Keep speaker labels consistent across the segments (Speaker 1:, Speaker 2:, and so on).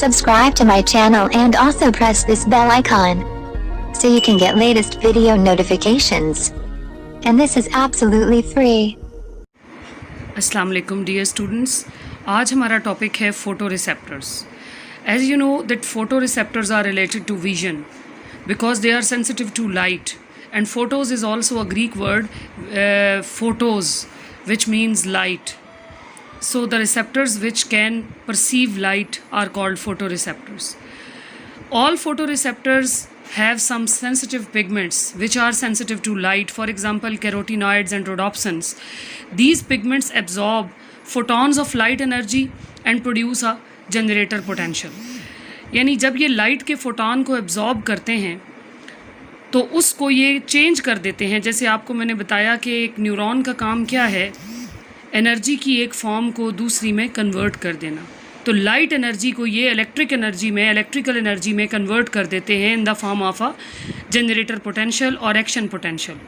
Speaker 1: subscribe to my channel and also press this bell icon so you can get latest video notifications. And this is absolutely free.
Speaker 2: अस्सलाम वालेकुम dear students, आज हमारा topic है photo receptors. As you know that photo receptors are related to vision because they are sensitive to light, and photos is also a Greek word, photos, which means light. So the receptors which can perceive light are called photoreceptors. All photoreceptors have some sensitive pigments which are sensitive to light. For example, carotenoids and rhodopsins. These pigments absorb photons of light energy and produce a generator potential. यानी जब ये light के photon को absorb करते हैं तो उसको ये चेंज कर देते हैं. जैसे आपको मैंने बताया कि एक न्यूरॉन का काम क्या है, एनर्जी की एक फॉर्म को दूसरी में कन्वर्ट कर देना. तो लाइट एनर्जी को ये इलेक्ट्रिकल एनर्जी में कन्वर्ट कर देते हैं in the form of a generator potential और एक्शन पोटेंशियल.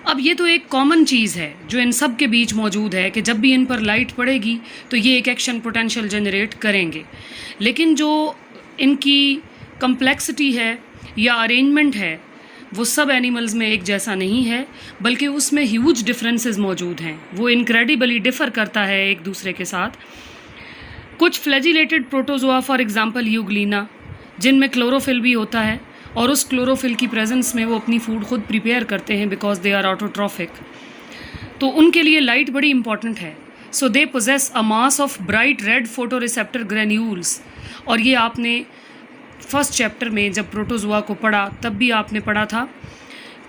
Speaker 2: अब ये तो एक कॉमन चीज़ है जो इन सब के बीच मौजूद है कि जब भी इन पर लाइट पड़ेगी तो ये एक एक्शन पोटेंशियल जनरेट करेंगे. लेकिन जो इनकी कम्प्लेक्सिटी है या अरेंजमेंट है वो सब एनिमल्स में एक जैसा नहीं है, बल्कि उसमें ह्यूज डिफरेंसेस मौजूद हैं. वो इनक्रेडिबली डिफ़र करता है एक दूसरे के साथ. कुछ flagellated protozoa for example Euglena, जिनमें क्लोरोफिल भी होता है और उस क्लोरोफिल की प्रेजेंस में वो अपनी फूड खुद प्रिपेयर करते हैं बिकॉज दे आर ऑटोट्रॉफिक. तो उनके लिए लाइट बड़ी इंपॉर्टेंट है. So they possess a mass of bright red photo receptor granules. और ये आपने फर्स्ट चैप्टर में जब प्रोटोजोआ को पढ़ा तब भी आपने पढ़ा था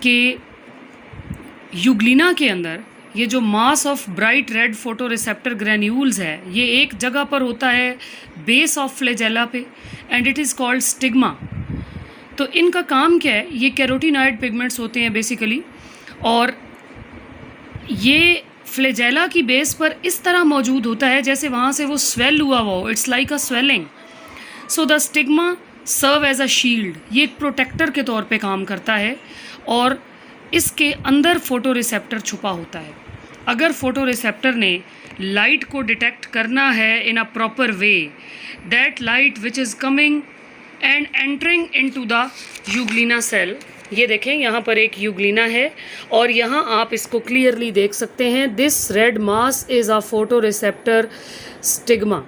Speaker 2: कि यूग्लिना के अंदर ये जो मास of bright red photo receptor granules है ये एक जगह पर होता है बेस ऑफ फ्लैजेला पे, and it is called stigma. तो इनका काम क्या है, ये कैरोटीनॉइड पिगमेंट्स होते हैं बेसिकली, और ये फ्लैजेला की बेस पर इस तरह मौजूद होता है जैसे वहाँ से वो स्वेल हुआ हो. It's like a swelling. So the stigma serve as a shield. ये एक प्रोटेक्टर के तौर पे काम करता है और इसके अंदर फोटो रिसेप्टर छुपा होता है. अगर फोटो रिसेप्टर ने लाइट को डिटेक्ट करना है in a proper way, that light which is coming and entering into the euglena cell. ये देखें यहाँ पर एक यूग्लिना है और यहाँ आप इसको क्लियरली देख सकते हैं. This red mass is a photo receptor stigma.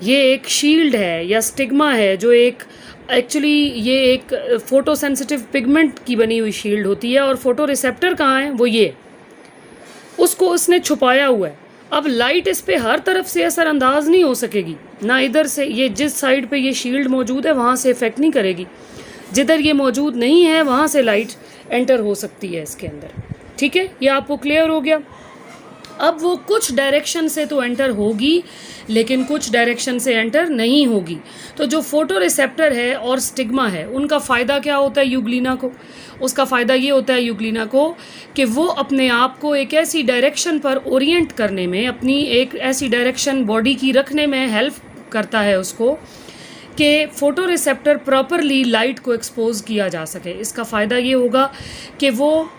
Speaker 2: ये एक शील्ड है या स्टिग्मा है जो एक एक्चुअली ये एक फ़ोटो सेंसिटिव पिगमेंट की बनी हुई शील्ड होती है. और फोटो रिसेप्टर कहाँ है, वो ये उसको उसने छुपाया हुआ है. अब लाइट इस पे हर तरफ से असरअंदाज नहीं हो सकेगी, ना इधर से ये जिस साइड पे ये शील्ड मौजूद है वहाँ से इफ़ेक्ट नहीं करेगी. जिधर ये मौजूद नहीं है वहाँ से लाइट एंटर हो सकती है इसके अंदर. ठीक है, ये आपको क्लियर हो गया. अब वो कुछ डायरेक्शन से तो एंटर होगी लेकिन कुछ डायरेक्शन से एंटर नहीं होगी. तो जो फोटो रिसेप्टर है और स्टिग्मा है उनका फ़ायदा क्या होता है यूग्लिना को? उसका फ़ायदा ये होता है यूग्लिना को कि वो अपने आप को एक ऐसी डायरेक्शन पर ओरिएंट करने में, अपनी एक ऐसी डायरेक्शन बॉडी की रखने में हेल्प करता है उसको कि फ़ोटो रिसेप्टर प्रॉपरली लाइट को एक्सपोज किया जा सके. इसका फ़ायदा ये होगा कि वो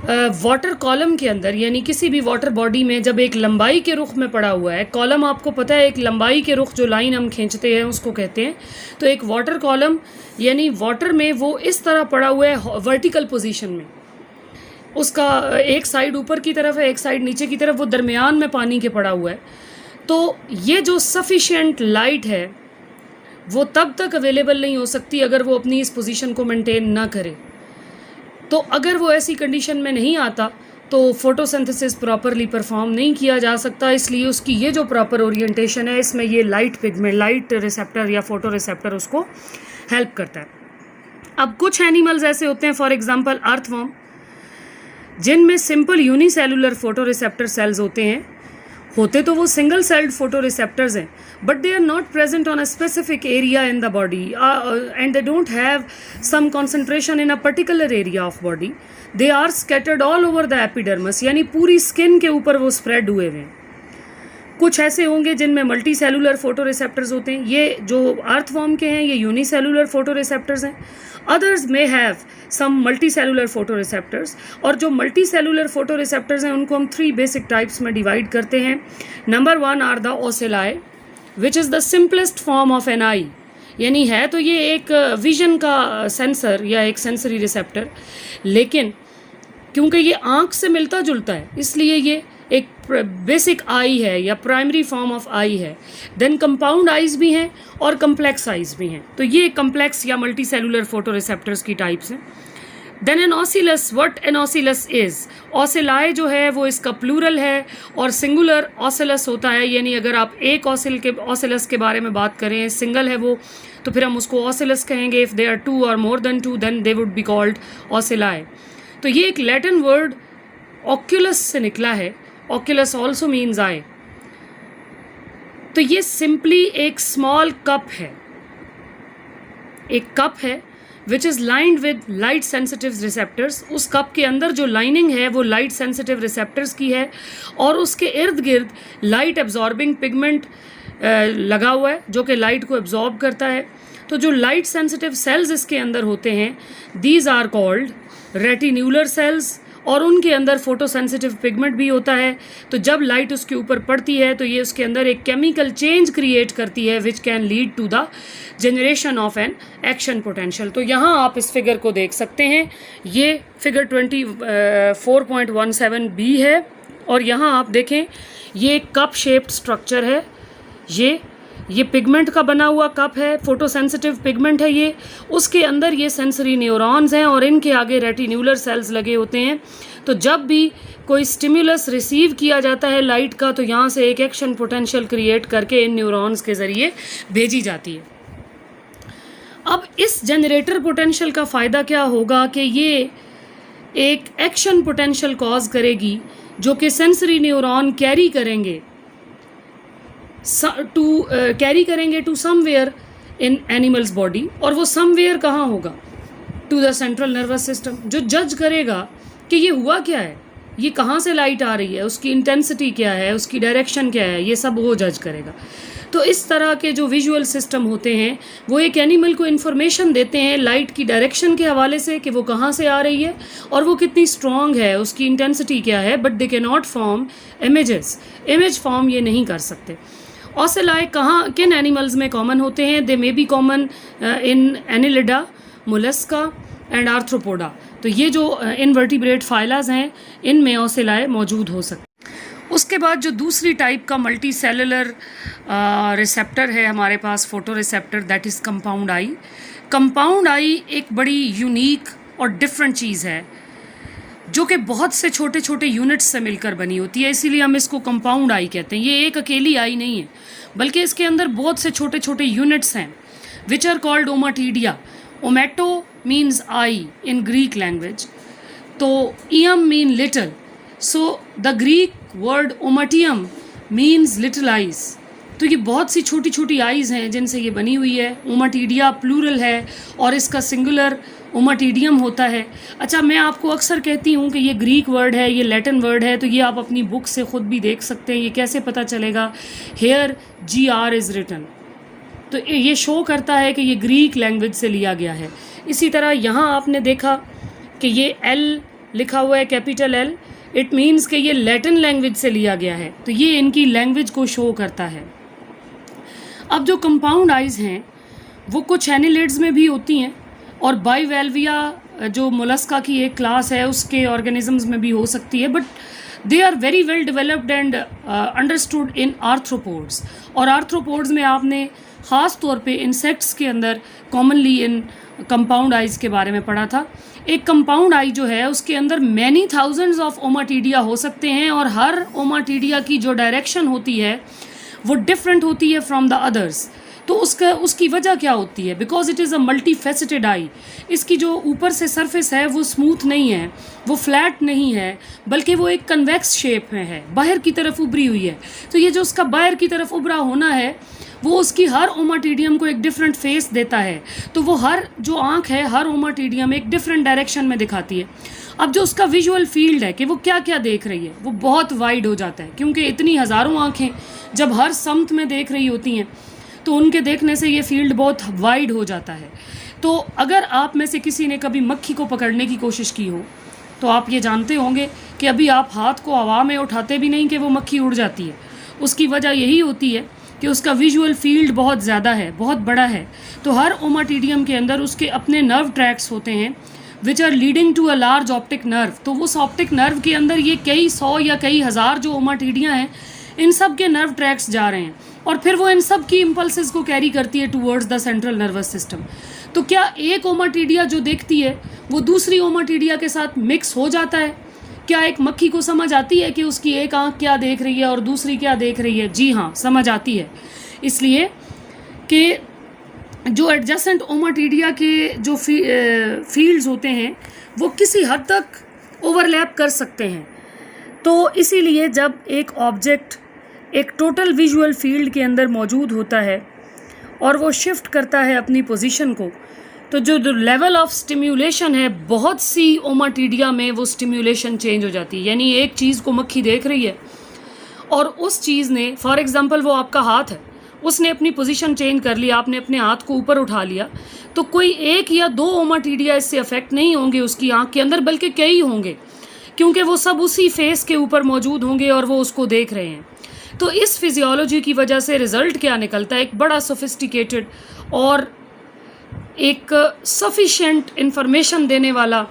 Speaker 2: वाटर कॉलम के अंदर, यानी किसी भी वाटर बॉडी में जब एक लंबाई के रुख में पड़ा हुआ है, कॉलम आपको पता है एक लंबाई के रुख जो लाइन हम खींचते हैं उसको कहते हैं. तो एक वाटर कॉलम यानी वाटर में वो इस तरह पड़ा हुआ है वर्टिकल पोजीशन में. उसका एक साइड ऊपर की तरफ है, एक साइड नीचे की तरफ, वो दरमियान में पानी के पड़ा हुआ है. तो ये जो सफिशिएंट लाइट है वो तब तक अवेलेबल नहीं हो सकती अगर वो अपनी इस पोजीशन को मेंटेन ना करे. तो अगर वो ऐसी कंडीशन में नहीं आता तो फोटोसिंथेसिस प्रॉपरली परफॉर्म नहीं किया जा सकता. इसलिए उसकी ये जो प्रॉपर ओरिएंटेशन है इसमें ये लाइट पिगमेंट, लाइट रिसेप्टर या फोटो रिसेप्टर उसको हेल्प करता है. अब कुछ एनिमल्स ऐसे होते हैं फॉर एग्जांपल अर्थवर्म, जिनमें simple unicellular photo receptor cells होते तो वो सिंगल सेल्ड फोटो रिसेप्टर्स हैं, but they are not present on a specific area in the body and they don't have some concentration in a particular area of body. They are scattered all over the epidermis, यानी पूरी skin के ऊपर वो spread हुए हुए हैं. कुछ ऐसे होंगे जिनमें मल्टी सेलुलर फोटो रिसेप्टर्स होते हैं. ये जो अर्थवर्म के हैं ये यूनिसेलुलर फोटो रिसेप्टर्स हैं. Others may have some multi cellular photo receptors, और जो मल्टी सेलुलर फोटो रिसेप्टर्स हैं उनको हम 3 बेसिक टाइप्स में डिवाइड करते हैं. Number 1 are the ocelli, which is the simplest form of an eye, यानी है तो ये एक विजन का सेंसर या एक सेंसरी रिसेप्टर, लेकिन क्योंकि ये आँख से मिलता जुलता है इसलिए ये एक बेसिक आई है या प्राइमरी फॉर्म ऑफ आई है। देन कंपाउंड आइज भी हैं और कम्प्लेक्स आइज भी हैं, तो ये कम्प्लेक्स या मल्टी सेलुलर फोटो रिसेप्टर्स की टाइप्स हैं। Then an ocellus, what an ocellus is, ocelli जो है वो इसका प्लूरल है और सिंगुलर ऑसिलस होता है, यानी अगर आप एक ऑसिलस के बारे में बात करें, सिंगल है वो, तो फिर हम उसको ऑसिलस कहेंगे। इफ़ दे आर टू और more than two then they would be called ocelli. तो ये एक लैटिन वर्ड ऑक्यूलस से निकला है, ऑक्यूलस ऑल्सो मीन्स आई। तो ये सिंपली एक स्मॉल कप है, एक कप है which is lined with light sensitive receptors. उस कप के अंदर जो लाइनिंग है वो लाइट सेंसिटिव रिसेप्टर्स की है और उसके इर्द गिर्द लाइट एब्जॉर्बिंग पिगमेंट लगा हुआ है जो कि लाइट को एब्जॉर्ब करता है। तो जो लाइट सेंसिटिव सेल्स इसके अंदर होते हैं, दीज आर कॉल्ड रेटिन्यूलर सेल्स, और उनके अंदर फोटो सेंसिटिव पिगमेंट भी होता है। तो जब लाइट उसके ऊपर पड़ती है तो ये उसके अंदर एक केमिकल चेंज क्रिएट करती है which can lead to the generation of an action potential. तो यहाँ आप इस फिगर को देख सकते हैं, ये फिगर 24.17b है और यहाँ आप देखें ये कप शेप्ड स्ट्रक्चर है, ये पिगमेंट का बना हुआ कप है, फोटो सेंसिटिव पिगमेंट है ये, उसके अंदर ये सेंसरी न्यूरॉन्स हैं और इनके आगे रेटिन्यूलर सेल्स लगे होते हैं। तो जब भी कोई स्टिमुलस रिसीव किया जाता है लाइट का, तो यहाँ से एक एक्शन पोटेंशियल क्रिएट करके इन न्यूरॉन्स के ज़रिए भेजी जाती है। अब इस जनरेटर पोटेंशियल का फ़ायदा क्या होगा कि ये एक एक्शन पोटेंशियल कॉज करेगी जो कि सेंसरी न्यूरॉन कैरी करेंगे to somewhere in animals body, और वो समवेयर कहाँ होगा, to the central nervous system, जो जज करेगा कि ये हुआ क्या है, ये कहाँ से लाइट आ रही है, उसकी इंटेंसिटी क्या है, उसकी डायरेक्शन क्या है, ये सब वो जज करेगा। तो इस तरह के जो विजुअल सिस्टम होते हैं वो एक एनिमल को इन्फॉर्मेशन देते हैं लाइट की डायरेक्शन के हवाले से कि वो कहाँ से आ रही है और वो कितनी स्ट्रॉन्ग है, उसकी इंटेंसिटी क्या है, but they can not form images, image form ये नहीं कर सकते। ऑसिलाई कहाँ किन एनिमल्स में कॉमन होते हैं, they may be common in annelida, mollusca and arthropoda. तो ये जो इनवर्टिब्रेट फाइलाज हैं इनमें ऑसिलाई मौजूद हो सकते हैं। उसके बाद जो दूसरी टाइप का मल्टी सेलुलर रिसेप्टर है हमारे पास photo receptor, that is compound eye. Compound eye एक बड़ी यूनिक और डिफरेंट चीज़ है जो कि बहुत से छोटे छोटे यूनिट्स से मिलकर बनी होती है, इसीलिए हम इसको कंपाउंड आई कहते हैं। ये एक अकेली आई नहीं है बल्कि इसके अंदर बहुत से छोटे छोटे यूनिट्स हैं which are called ommatidia. Ommato means eye in Greek language, तो ium mean little, so the Greek word ommatidium means little eyes. तो ये बहुत सी छोटी छोटी आइज़ हैं जिनसे ये बनी हुई है। ओमाटीडिया प्लूरल है और इसका सिंगुलर ओमाटीडियम होता है। अच्छा, मैं आपको अक्सर कहती हूँ कि ये ग्रीक वर्ड है, ये लैटिन वर्ड है, तो ये आप अपनी बुक से ख़ुद भी देख सकते हैं। ये कैसे पता चलेगा, हेयर GR इज़ रिटन, तो ये शो करता है कि ये ग्रीक लैंग्वेज से लिया गया है। इसी तरह यहाँ आपने देखा कि ये L लिखा हुआ है, कैपिटल L, इट मीन्स कि ये लैटिन लैंग्वेज से लिया गया है, तो ये इनकी लैंग्वेज को शो करता है। अब जो कंपाउंड आइज़ हैं वो कुछ एनिलिड्स में भी होती हैं और बाइवेल्विया जो मोलस्का की एक क्लास है उसके ऑर्गेनिजम्स में भी हो सकती है, but they are very well developed and understood in arthropods. और आर्थ्रोपोड्स में आपने ख़ास तौर पे इंसेक्ट्स के अंदर कॉमनली इन कंपाउंड आइज़ के बारे में पढ़ा था। एक कंपाउंड आई जो है उसके अंदर मैनी थाउजेंड्स ऑफ ओमाटीडिया हो सकते हैं और हर ओमाटीडिया की जो डायरेक्शन होती है वो डिफरेंट होती है फ्रॉम द अदर्स। तो उसकी वजह क्या होती है, because it is a multi faceted eye. इसकी जो ऊपर से सरफेस है वो स्मूथ नहीं है, वो फ्लैट नहीं है, बल्कि वो एक कन्वेक्स शेप में है, बाहर की तरफ उभरी हुई है। तो ये जो उसका बाहर की तरफ उभरा होना है वो उसकी हर ओमाटीडियम को एक डिफरेंट फेस देता है। तो वो हर जो आँख है हर ओमाटीडियम एक डिफरेंट डायरेक्शन में दिखाती है। अब जो उसका विजुअल फील्ड है कि वो क्या क्या देख रही है वो बहुत वाइड हो जाता है, क्योंकि इतनी हज़ारों आँखें जब हर समत में देख रही होती हैं तो उनके देखने से ये फील्ड बहुत वाइड हो जाता है। तो अगर आप में से किसी ने कभी मक्खी को पकड़ने की कोशिश की हो तो आप ये जानते होंगे कि अभी आप हाथ को हवा में उठाते भी नहीं कि वो मक्खी उड़ जाती है। उसकी वजह यही होती है कि उसका विजुअल फील्ड बहुत ज़्यादा है, बहुत बड़ा है, तो हर ओमाटीडियम के अंदर उसके अपने नर्व ट्रैक्स होते हैं which are leading to a large optic nerve. तो उस ऑप्टिक नर्व के अंदर ये कई सौ या कई हज़ार जो ओमाटीडियाँ हैं, इन सब के नर्व ट्रैक्स जा रहे हैं और फिर वो इन सब की इम्पल्सेस को कैरी करती है towards the central nervous system. तो क्या एक ओमाटीडिया जो देखती है वो दूसरी ओमाटीडिया के साथ मिक्स हो जाता है? क्या एक मक्खी को समझ आती है कि उसकी एक आँख क्या देख रही है और दूसरी क्या देख रही है? जी हाँ, समझ आती है। इसलिए कि जो एडजेसेंट ओमाटीडिया के जो फील्ड्स होते हैं वो किसी हद तक ओवरलैप कर सकते हैं। तो इसीलिए जब एक ऑब्जेक्ट एक टोटल विजुअल फील्ड के अंदर मौजूद होता है और वो शिफ्ट करता है अपनी पोजीशन को, तो जो लेवल ऑफ स्टिम्युलेशन है, बहुत सी ओमाटीडिया में वो स्टिम्युलेशन चेंज हो जाती है। यानी एक चीज़ को मक्खी देख रही है और उस चीज़ ने, फॉर एग्जांपल वो आपका हाथ है, उसने अपनी पोजीशन चेंज कर लिया, आपने अपने हाथ को ऊपर उठा लिया, तो कोई एक या दो ओमाटीडिया इससे अफेक्ट नहीं होंगे उसकी आँख के अंदर, बल्कि कई होंगे, क्योंकि वो सब उसी फेस के ऊपर मौजूद होंगे और वो उसको देख रहे हैं। तो इस फिजियोलॉजी की वजह से रिज़ल्ट क्या निकलता है? एक बड़ा सोफिस्टिकेटेड और एक सफिशिएंट इंफॉर्मेशन देने वाला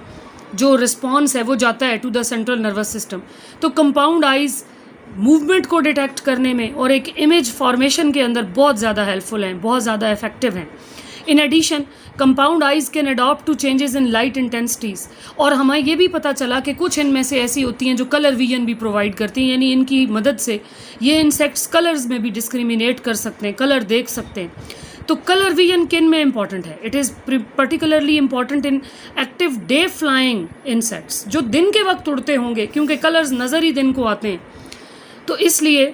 Speaker 2: जो रिस्पॉन्स है वो जाता है to the central nervous system. तो कंपाउंड आइज़ मूवमेंट को डिटेक्ट करने में और एक इमेज फॉर्मेशन के अंदर बहुत ज़्यादा हेल्पफुल हैं, बहुत ज़्यादा इफेक्टिव हैं। In addition compound eyes can adapt to changes in light intensities. और हमें ये भी पता चला कि कुछ इनमें से ऐसी होती हैं जो कलर विजन भी प्रोवाइड करती हैं, यानी इनकी मदद से ये इंसेक्ट्स कलर्स में भी डिस्क्रिमिनेट कर सकते हैं, कलर देख सकते हैं। तो कलर विजन किन में इंपॉर्टेंट है? It is particularly important in active day flying insects, जो दिन के वक्त उड़ते होंगे, क्योंकि कलर्स नज़र ही दिन को आते हैं। तो इसलिए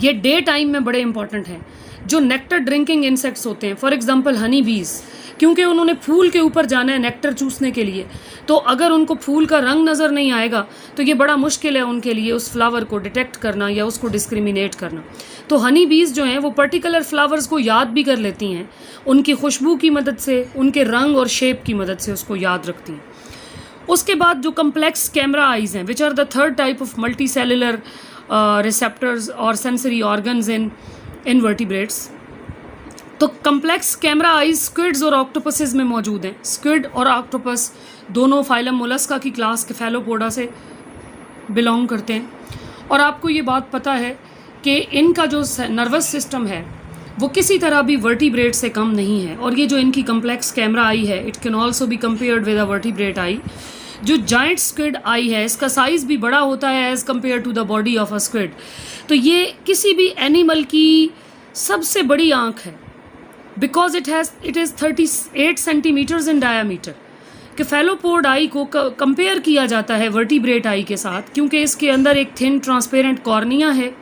Speaker 2: ये डे टाइम में बड़े इंपॉर्टेंट हैं। जो नेक्टर ड्रिंकिंग इंसेक्ट्स होते हैं, फॉर एग्जांपल हनी बीज, क्योंकि उन्होंने फूल के ऊपर जाना है नेक्टर चूसने के लिए, तो अगर उनको फूल का रंग नज़र नहीं आएगा तो ये बड़ा मुश्किल है उनके लिए उस फ्लावर को डिटेक्ट करना या उसको डिस्क्रिमिनेट करना। तो हनी बीज जो हैं वो पर्टिकुलर फ्लावर्स को याद भी कर लेती हैं, उनकी खुशबू की मदद से, उनके रंग और शेप की मदद से उसको याद रखती हैं। उसके बाद जो कम्प्लेक्स कैमरा आइज़ हैं, which are the third type of multi cellular receptors और सेंसरी ऑर्गन्स इन इनवर्टिब्रेट्स। तो कम्प्लेक्स कैमरा आइज स्क्विड्स और ऑक्टोपसेस में मौजूद हैं। स्क्विड और ऑक्टोपस दोनों फाइलम मोलस्का की क्लास केफेलोपोडा से बिलोंग करते हैं। और आपको ये बात पता है कि इनका जो नर्वस सिस्टम है वो किसी तरह भी वर्टिब्रेट से कम नहीं है। और ये जो इनकी कम्प्लेक्स कैमरा आई है, it can also be compared with a vertebrate eye. जो जाइंट स्क्विड आई है, इसका साइज़ भी बड़ा होता है as compare to the body of a squid. तो ये किसी भी एनिमल की सबसे बड़ी आँख है, because it is 38 centimetres in diameter. Cephalopod eye को कंपेयर किया जाता है वर्टिब्रेट आई के साथ, क्योंकि इसके अंदर एक थिन ट्रांसपेरेंट कॉर्निया है,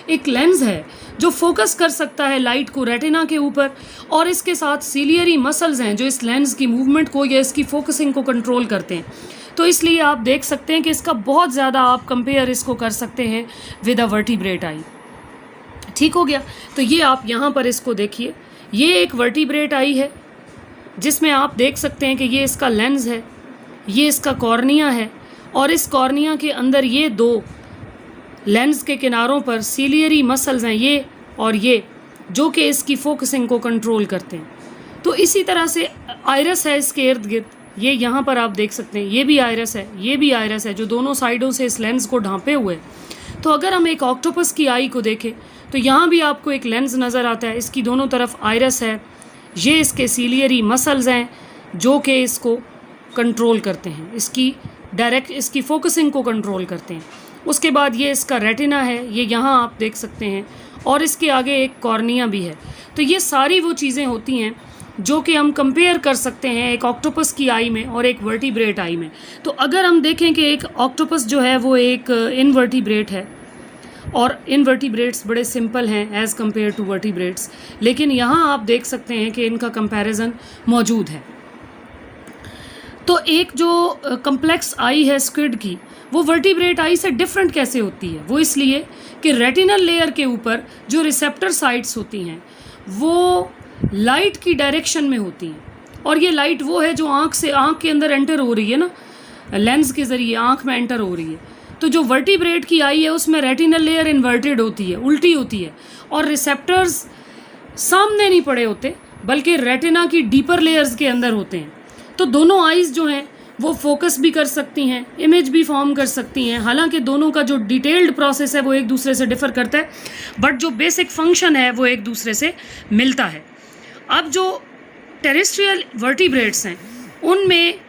Speaker 2: एक लेंस है जो फोकस कर सकता है लाइट को रेटिना के ऊपर, और इसके साथ सीलियरी मसल्स हैं जो इस लेंस की मूवमेंट को या इसकी फोकसिंग को कंट्रोल करते हैं। तो इसलिए आप देख सकते हैं कि इसका बहुत ज़्यादा आप कंपेयर इसको कर सकते हैं विद अ वर्टिब्रेट आई। ठीक हो गया? तो ये आप यहाँ पर इसको देखिए, ये एक वर्टिब्रेट आई है जिसमें आप देख सकते हैं कि ये इसका लेंस है, ये इसका कॉर्निया है, और इस कॉर्निया के अंदर ये दो लेंस के किनारों पर सीलियरी मसल्स हैं, ये और ये, जो कि इसकी फोकसिंग को कंट्रोल करते हैं। तो इसी तरह से आइरस है इसके इर्द गिर्द, ये यहाँ पर आप देख सकते हैं, ये भी आइरस है, ये भी आइरस है, जो दोनों साइडों से इस लेंस को ढांपे हुए। तो अगर हम एक ऑक्टोपस की आई को देखें तो यहाँ भी आपको एक लेंस नज़र आता है, इसकी दोनों तरफ आइरस है, ये इसके सीलियरी मसल्स हैं जो कि इसको कंट्रोल करते हैं, इसकी फोकसिंग को कंट्रोल करते हैं। उसके बाद ये इसका रेटिना है, ये यहाँ आप देख सकते हैं, और इसके आगे एक कॉर्निया भी है। तो ये सारी वो चीज़ें होती हैं जो कि हम कंपेयर कर सकते हैं एक ऑक्टोपस की आई में और एक वर्टिब्रेट आई में। तो अगर हम देखें कि एक ऑक्टोपस जो है वो एक इनवर्टिब्रेट है, और इनवर्टिब्रेट्स बड़े सिंपल हैं एज़ कंपेयर टू वर्टिब्रेट्स, लेकिन यहाँ आप देख सकते हैं कि इनका कंपैरिजन मौजूद है। तो एक जो कम्प्लेक्स आई है स्क्विड की, वो वर्टिब्रेट आई से डिफरेंट कैसे होती है? वो इसलिए कि रेटिनल लेयर के ऊपर जो रिसेप्टर साइट्स होती हैं वो लाइट की डायरेक्शन में होती हैं, और ये लाइट वो है जो आँख के अंदर एंटर हो रही है ना, लेंस के ज़रिए आँख में एंटर हो रही है, तो जो वर्टिब्रेट की आई है उसमें रेटिनल लेयर इन्वर्टेड होती है, उल्टी होती है, और रिसेप्टर्स सामने नहीं पड़े होते बल्कि रेटिना की डीपर लेयर्स के अंदर होते हैं। तो दोनों आइज़ जो हैं वो फोकस भी कर सकती हैं, इमेज भी फॉर्म कर सकती हैं। हालांकि दोनों का जो डिटेल्ड प्रोसेस है वो एक दूसरे से डिफ़र करता है, बट जो बेसिक फंक्शन है वो एक दूसरे से मिलता है। अब जो टेरेस्ट्रियल वर्टिब्रेट्स हैं उनमें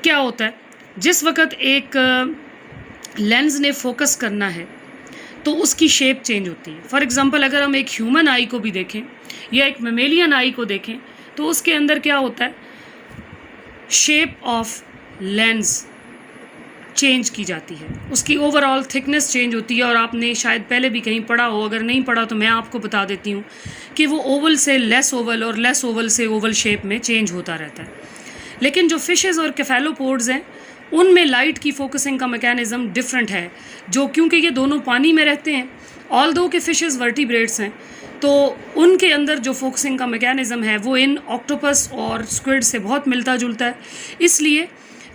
Speaker 2: क्या होता है, जिस वक्त एक लेंस ने फोकस करना है तो उसकी शेप चेंज होती है। फॉर एग्जांपल अगर हम एक ह्यूमन आई को भी देखें या एक मेमेलियन आई को देखें तो उसके अंदर क्या होता है, शेप ऑफ लेंस चेंज की जाती है, उसकी ओवरऑल थिकनेस चेंज होती है। और आपने शायद पहले भी कहीं पढ़ा हो, अगर नहीं पढ़ा तो मैं आपको बता देती हूँ कि वो ओवल से लेस ओवल और लेस ओवल से ओवल शेप में चेंज होता रहता है। लेकिन जो फिशेस और केफेलोपोड्स हैं उनमें लाइट की फोकसिंग का मैकेनिज़्म डिफरेंट है, जो क्योंकि ये दोनों पानी में रहते हैं, ऑल्दो के फिशेस वर्टिब्रेट्स हैं, तो उनके अंदर जो फोकसिंग का मैकेनिज़्म है वो इन ऑक्टोपस और स्क्विड से बहुत मिलता जुलता है, इसलिए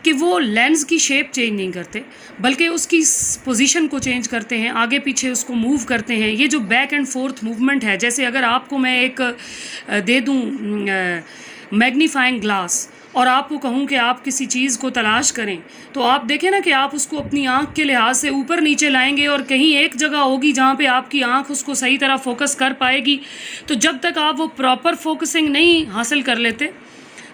Speaker 2: कि वो लेंस की शेप चेंज नहीं करते बल्कि उसकी पोजीशन को चेंज करते हैं, आगे पीछे उसको मूव करते हैं। ये जो बैक एंड फोर्थ मूवमेंट है, जैसे अगर आपको मैं एक दे दूँ मैग्नीफाइंग ग्लास और आपको कहूँ कि आप किसी चीज़ को तलाश करें, तो आप देखें ना कि आप उसको अपनी आँख के लिहाज से ऊपर नीचे लाएंगे और कहीं एक जगह होगी जहाँ पे आपकी आँख उसको सही तरह फोकस कर पाएगी। तो जब तक आप वो प्रॉपर फोकसिंग नहीं हासिल कर लेते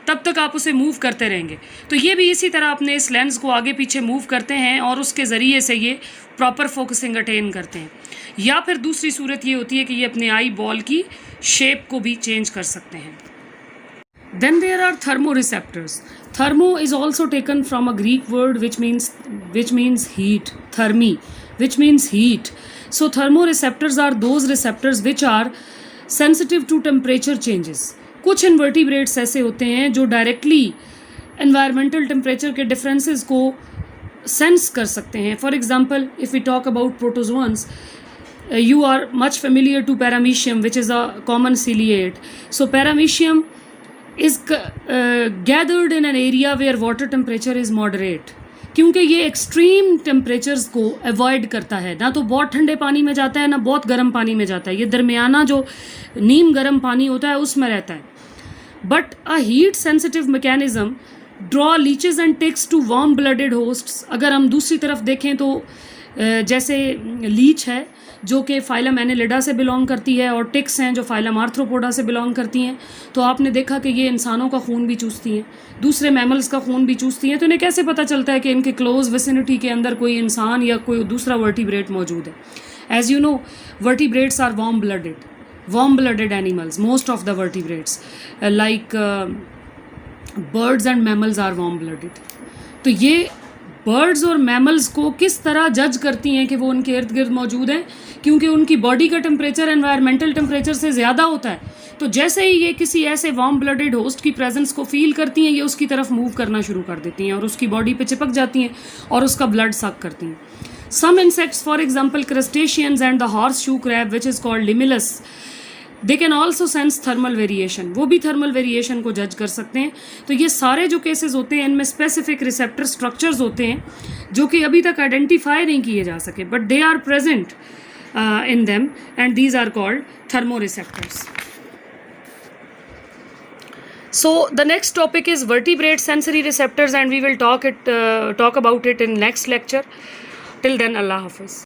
Speaker 2: तब तक आप उसे मूव करते रहेंगे। तो ये भी इसी तरह अपने इस लेंस को आगे पीछे मूव करते हैं और उसके ज़रिए से ये प्रॉपर फोकसिंग अटेन करते हैं। या फिर दूसरी सूरत ये होती है कि ये अपने आई बॉल की शेप को भी चेंज कर सकते हैं। Then there are thermoreceptors. Thermo is also taken from a Greek word which means heat. Thermi, which means heat. So thermoreceptors are those receptors which are sensitive to temperature changes. कुछ invertebrates ऐसे होते हैं जो directly environmental temperature के differences को sense कर सकते हैं. For example, if we talk about protozoans, you are much familiar to Paramecium, which is a common ciliate. So Paramecium is gathered in an area where water temperature is moderate, क्योंकि ये extreme temperatures को avoid करता है, ना तो बहुत ठंडे पानी में जाता है ना बहुत गर्म पानी में जाता है, ये दरमियाना जो नीम गर्म पानी होता है उसमें रहता है। But a heat sensitive mechanism draw leeches and ticks to warm blooded hosts. अगर हम दूसरी तरफ देखें तो जैसे लीच है जो कि फाइलम एनेलिडा से बिलोंग करती है और टिक्स हैं जो फाइलम आर्थ्रोपोडा से बिलोंग करती हैं, तो आपने देखा कि ये इंसानों का खून भी चूसती हैं, दूसरे मैमल्स का खून भी चूसती हैं। तो इन्हें कैसे पता चलता है कि इनके क्लोज विसिनिटी के अंदर कोई इंसान या कोई दूसरा वर्टिब्रेट मौजूद है। As you know, vertebrates are warm blooded animals, most of the vertebrates like birds and mammals are warm blooded. तो ये बर्ड्स और मैमल्स को किस तरह जज करती हैं कि वो उनके इर्द गिर्द मौजूद हैं, क्योंकि उनकी बॉडी का टेम्परेचर एनवायरमेंटल टेम्परेचर से ज़्यादा होता है। तो जैसे ही ये किसी ऐसे वार्म ब्लडेड होस्ट की प्रेजेंस को फील करती हैं, ये उसकी तरफ मूव करना शुरू कर देती हैं और उसकी बॉडी पे चिपक जाती हैं और उसका ब्लड सक करती हैं। Some insects, for example crustaceans and the horse shoe crab which is called limulus, they can also sense thermal variation, वो भी थर्मल वेरिएशन को जज कर सकते हैं। तो ये सारे जो केसेस होते हैं इनमें स्पेसिफिक रिसेप्टर स्ट्रक्चर्स होते हैं जो कि अभी तक आइडेंटिफाई नहीं किए जा सके, but they are present in them and these are called thermoreceptors. So the next topic is vertebrate sensory receptors and we will talk about it in next lecture. Till then, Allah Hafiz.